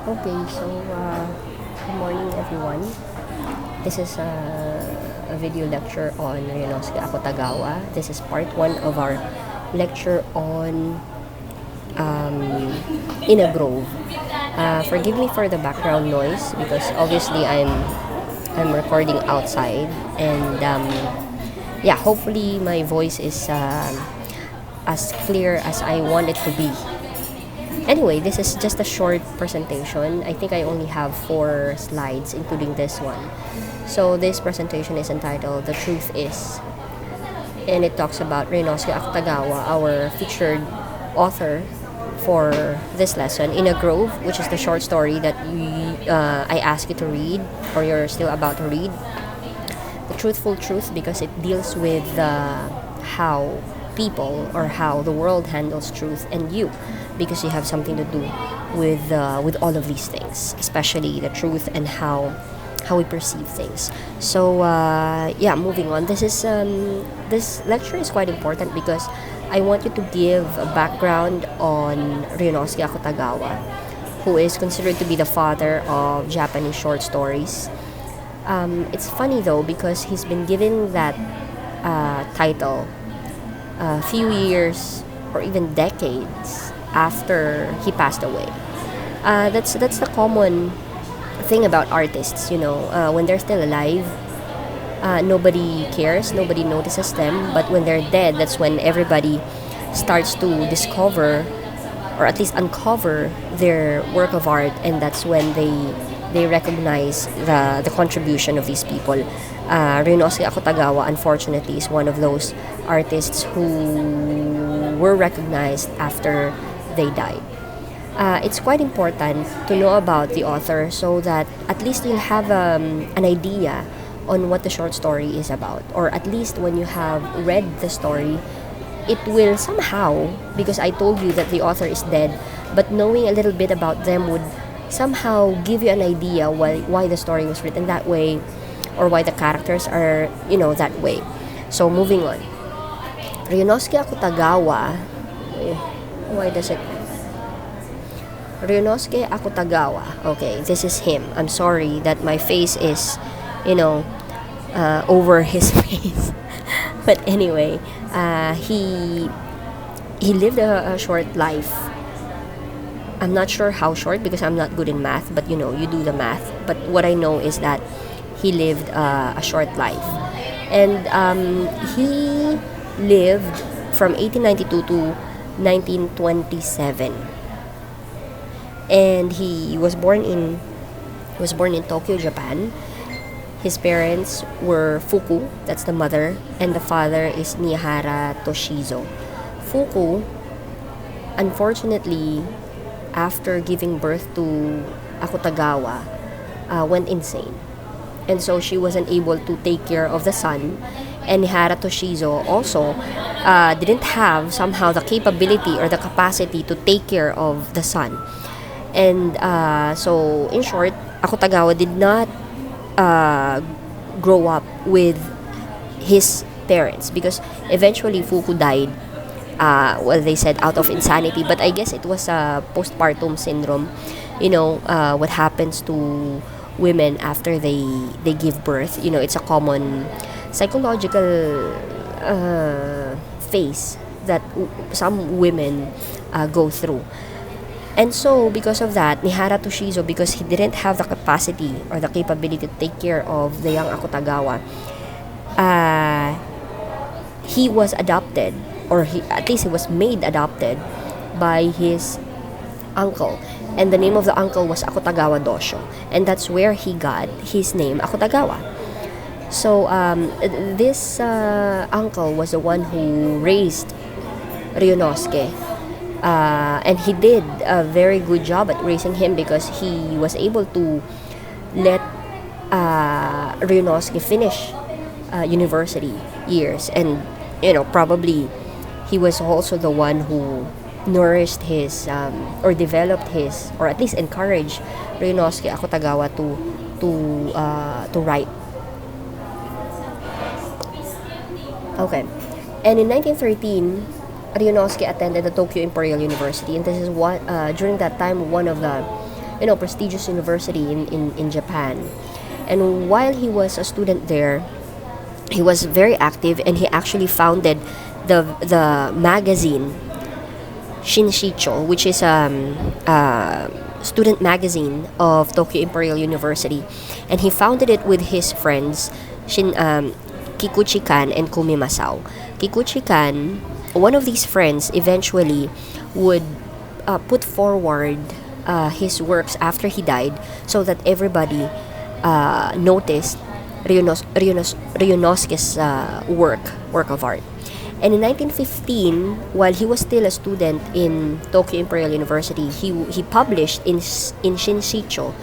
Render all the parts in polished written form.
Okay, so good morning everyone. This is a video lecture on Ryunosuke Akutagawa. This is part one of our lecture on um, In a Grove. Forgive me for the background noise because obviously I'm recording outside and yeah, hopefully my voice is as clear as I want it to be. Anyway, this is just a short presentation. I think I only have 4 slides, including this one. So this presentation is entitled "The Truth Is," and it talks about Ryunosuke Akutagawa, our featured author for this lesson, In a Grove, which is the short story that I asked you to read, or you're still about to read. The truthful truth, because it deals with how people or how the world handles truth, and you, because you have something to do with all of these things, especially the truth and how we perceive things. So yeah, moving on. This lecture is quite important because I want you to give a background on Ryunosuke Akutagawa, who is considered to be the father of Japanese short stories. It's funny though because he's been given that title a few years or even decades after he passed away. That's the common thing about artists. When they're still alive, nobody cares, nobody notices them. But when they're dead, that's when everybody starts to discover or at least uncover their work of art, and that's when they recognize the contribution of these people. Ryunosuke Akutagawa, unfortunately, is one of those artists who were recognized after they died. It's quite important to know about the author so that at least you'll have an idea on what the short story is about, or at least when you have read the story, it will somehow, because I told you that the author is dead, but knowing a little bit about them would somehow give you an idea why the story was written that way, or why the characters are that way. So moving on, Ryunosuke Akutagawa. Why does it Ryunosuke Akutagawa? Okay, this is him. I'm sorry that my face is over his face. But anyway, he lived a short life. I'm not sure how short because I'm not good in math, but you do the math. But what I know is that he lived a short life. And he lived from 1892 to 1927. And he was born in Tokyo, Japan. His parents were Fuku, that's the mother, and the father is Miyahara Toshizo. Fuku, unfortunately, after giving birth to Akutagawa, went insane. And so she wasn't able to take care of the son. And Mihara Toshizo also didn't have somehow the capability or the capacity to take care of the son. And so, in short, Akutagawa did not grow up with his parents because eventually Fuku died. Well, they said out of insanity, but I guess it was a postpartum syndrome. What happens to women after they give birth. It's a common psychological phase that some women go through. And so, because of that, Nihara Toshizo, because he didn't have the capacity or the capability to take care of the young Akutagawa, he was adopted, or at least he was made adopted by his uncle. And the name of the uncle was Akutagawa Dosho. And that's where he got his name, Akutagawa. So, this uncle was the one who raised Ryunosuke. And he did a very good job at raising him because he was able to let Ryunosuke finish university years. And, probably he was also the one who nourished his, or developed his, or at least encouraged Ryunosuke Akutagawa to write. Okay. And in 1913, Ryunosuke attended the Tokyo Imperial University, and this is what during that time one of the prestigious university in Japan. And while he was a student there, he was very active, and he actually founded the magazine Shinshicho, which is student magazine of Tokyo Imperial University, and he founded it with his friends Kikuchi-kan and Kumi Masao. Kikuchi-kan, one of these friends, eventually would put forward his works after he died, so that everybody noticed Ryunosuke's work of art. And in 1915, while he was still a student in Tokyo Imperial University, he published in Shinshicho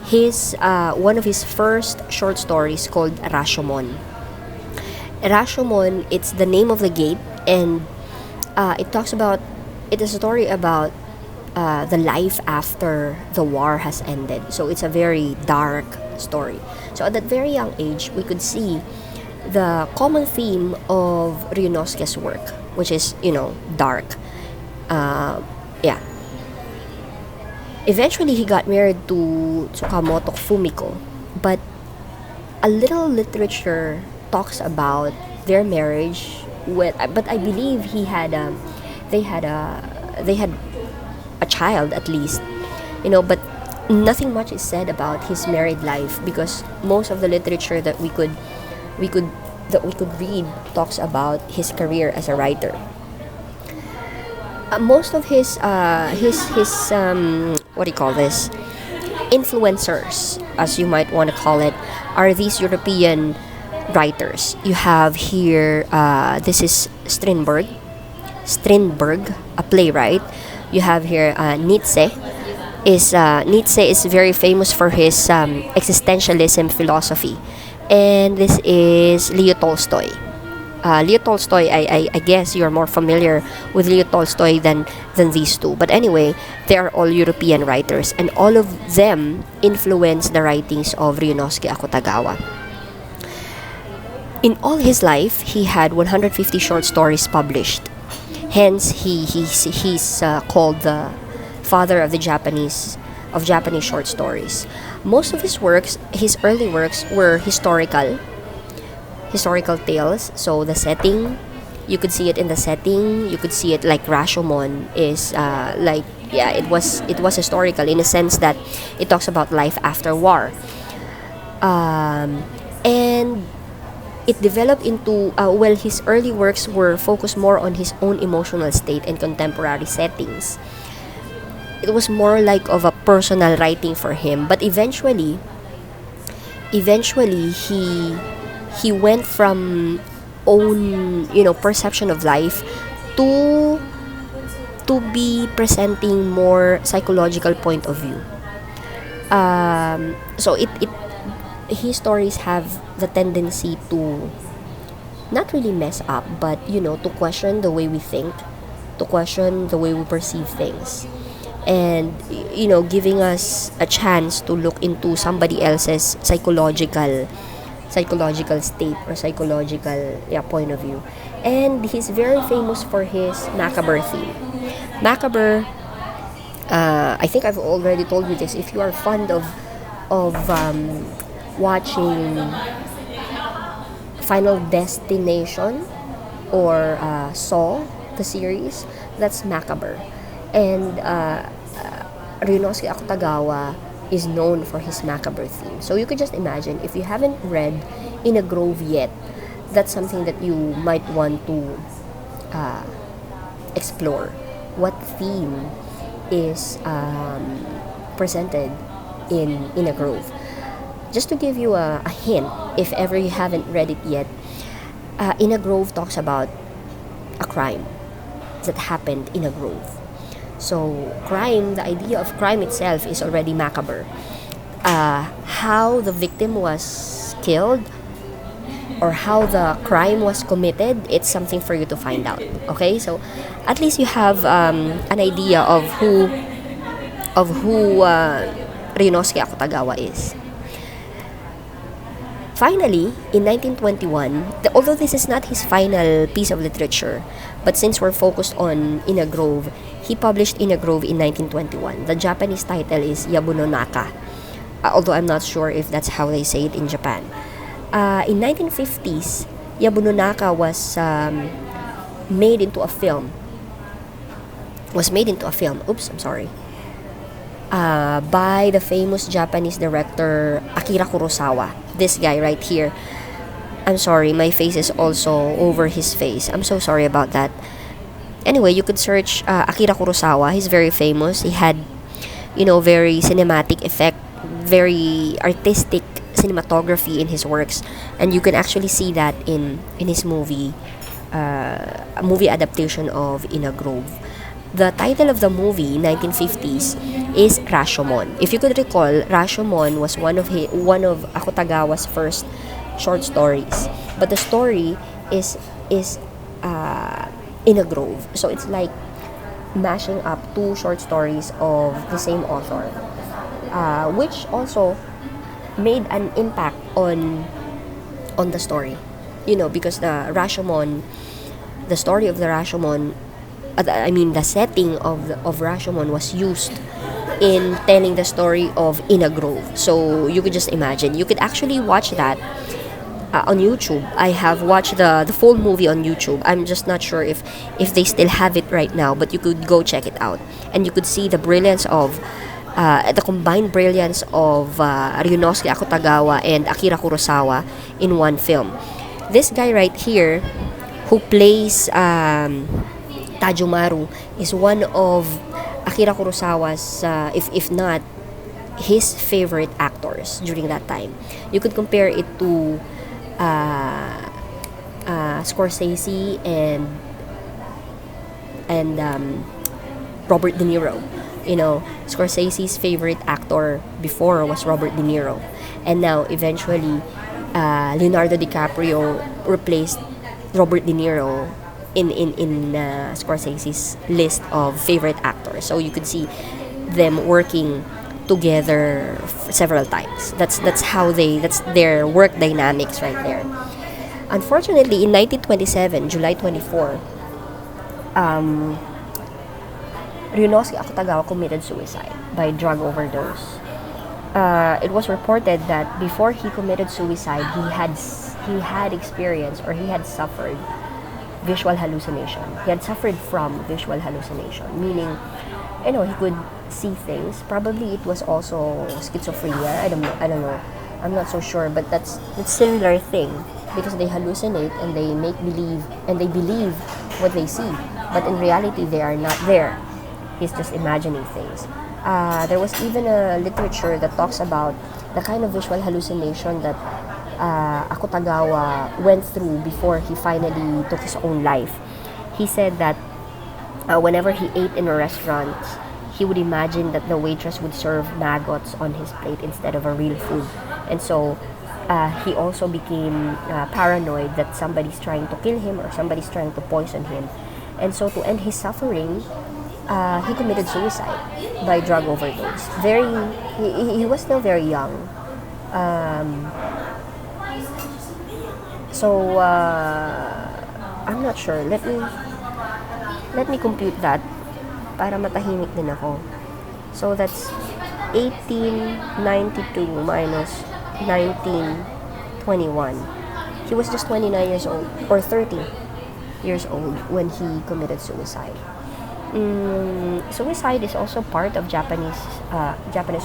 his one of his first short stories called Rashomon. Rashomon, it's the name of the gate, and it is a story about the life after the war has ended. So it's a very dark story. So at that very young age, we could see the common theme of Ryunosuke's work, which is, dark. Yeah. Eventually, he got married to Tsukamoto Fumiko, but a little literature talks about their marriage. But I believe they had a child at least, but nothing much is said about his married life, because most of the literature that we could read talks about his career as a writer. Most of his what do you call this, influencers, as you might want to call it, are these European writers. You have here this is Strindberg, a playwright. You have here Nietzsche. Nietzsche is very famous for his existentialism philosophy, and this is Leo Tolstoy. Leo Tolstoy, I guess you're more familiar with Leo Tolstoy than these two. But anyway, they are all European writers, and all of them influence the writings of Ryunosuke Akutagawa. In all his life, he had 150 short stories published. Hence, he's called the father of Japanese short stories. Most of his works, his early works, were historical tales. So the setting, you could see it in the setting. You could see it like Rashomon is it was historical in a sense that it talks about life after war, and it developed into his early works were focused more on his own emotional state and contemporary settings. It was more like of a personal writing for him, but eventually he went from own perception of life to be presenting more psychological point of view. So his stories have the tendency to not really mess up, but to question the way we think, to question the way we perceive things, and giving us a chance to look into somebody else's psychological state or psychological point of view. And he's very famous for his macabre theme. Macabre, I think I've already told you this. If you are fond of watching Final Destination or Saw, the series, that's macabre. And Ryunosuke Akutagawa is known for his macabre theme. So you could just imagine, if you haven't read In a Grove yet, that's something that you might want to explore. What theme is presented in a Grove? Just to give you a hint, if ever you haven't read it yet, In a Grove talks about a crime that happened in a grove. So crime, the idea of crime itself is already macabre. How the victim was killed or how the crime was committed, it's something for you to find out. Okay, so at least you have an idea of who Ryunosuke Akutagawa is. Finally, in 1921, although this is not his final piece of literature, but since we're focused on Inagrove, he published Inagrove in 1921. The Japanese title is Yabunonaka, although I'm not sure if that's how they say it in Japan. In 1950s, Yabunonaka was made into a film. Oops, I'm sorry. By the famous Japanese director Akira Kurosawa. This guy right here. I'm sorry, my face is also over his face. I'm so sorry about that. Anyway, you could search Akira Kurosawa. He's very famous. He had, very cinematic effect, very artistic cinematography in his works, and you can actually see that in his movie, a movie adaptation of In a Grove. The title of the movie, 1950s, is Rashomon. If you could recall, Rashomon was one of Akutagawa's first short stories. But the story is in a grove. So it's like mashing up two short stories of the same author, which also made an impact on the story. Because the story of the Rashomon, the setting of Rashomon was used in telling the story of In a Grove. So you could just imagine. You could actually watch that on YouTube. I have watched the full movie on YouTube. I'm just not sure if they still have it right now, but you could go check it out. And you could see the brilliance of the combined brilliance of Ryunosuke Akutagawa and Akira Kurosawa in one film. This guy right here, who plays Tajumaru, is one of Akira Kurosawa's, if not his favorite actors during that time. You could compare it to Scorsese and Robert De Niro. Scorsese's favorite actor before was Robert De Niro, and now eventually Leonardo DiCaprio replaced Robert De Niro in Scorsese's list of favorite actors. So you could see them working together several times. That's their work dynamics right there. Unfortunately, in 1927, July 24, Ryunosuke Akutagawa committed suicide by drug overdose. It was reported that before he committed suicide, he had experienced, or he had suffered, visual hallucination. He had suffered from visual hallucination, meaning, he could see things. Probably it was also schizophrenia. I don't know. I'm not so sure, but that's a similar thing, because they hallucinate and they make believe, and they believe what they see, but in reality they are not there. He's just imagining things. There was even a literature that talks about the kind of visual hallucination that Akutagawa went through before he finally took his own life. He said that whenever he ate in a restaurant, he would imagine that the waitress would serve maggots on his plate instead of a real food. And so he also became paranoid that somebody's trying to kill him or somebody's trying to poison him. And so to end his suffering, he committed suicide by drug overdose. He was still very young. So I'm not sure. Let me compute that para matahimik din ako. So that's 1892 minus 1921. He was just 29 years old, or 30 years old, when he committed suicide. Suicide is also part of Japanese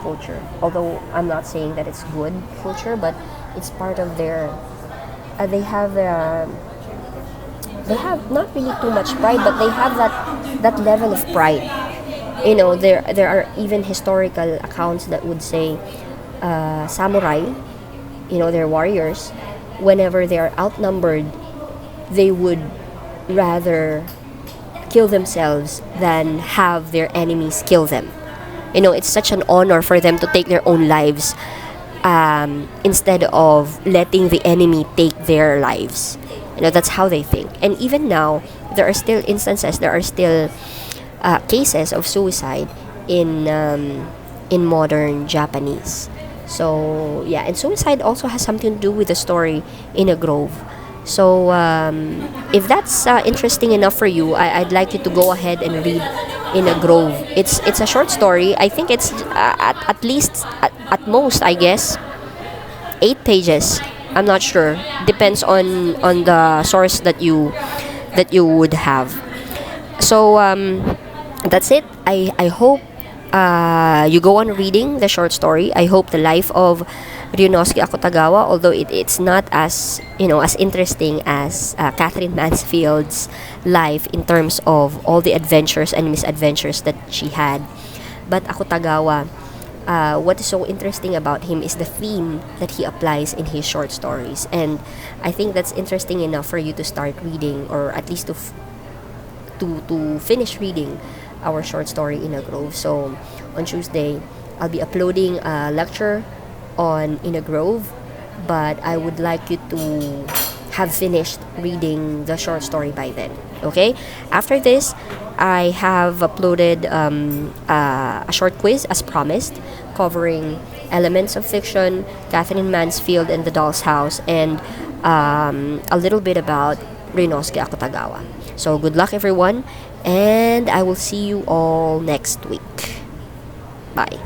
culture. Although I'm not saying that it's good culture, but it's part of their. They have not really too much pride, but they have that level of pride. There are even historical accounts that would say samurai, they're warriors. Whenever they are outnumbered, they would rather kill themselves than have their enemies kill them. It's such an honor for them to take their own lives instead of letting the enemy take their lives. That's how they think. And even now, there are still cases of suicide in modern Japanese. So yeah, and suicide also has something to do with the story in a grove. So if that's interesting enough for you, I'd like you to go ahead and read in a grove. It's a short story. I think it's at least at most, I guess, 8 pages. I'm not sure. Depends on the source that you would have. So that's it. I hope you go on reading the short story. I hope the life of Ryunosuke Akutagawa, although it's not as as interesting as Catherine Mansfield's life in terms of all the adventures and misadventures that she had, but Akutagawa, what is so interesting about him is the theme that he applies in his short stories, and I think that's interesting enough for you to start reading, or at least to finish reading our short story in a grove. So on Tuesday, I'll be uploading a lecture on In a Grove, but I would like you to have finished reading the short story by then. Okay? After this, I have uploaded a short quiz as promised, covering elements of fiction, Catherine Mansfield and the Doll's House, and a little bit about Ryunosuke Akutagawa. So good luck, everyone, and I will see you all next week. Bye.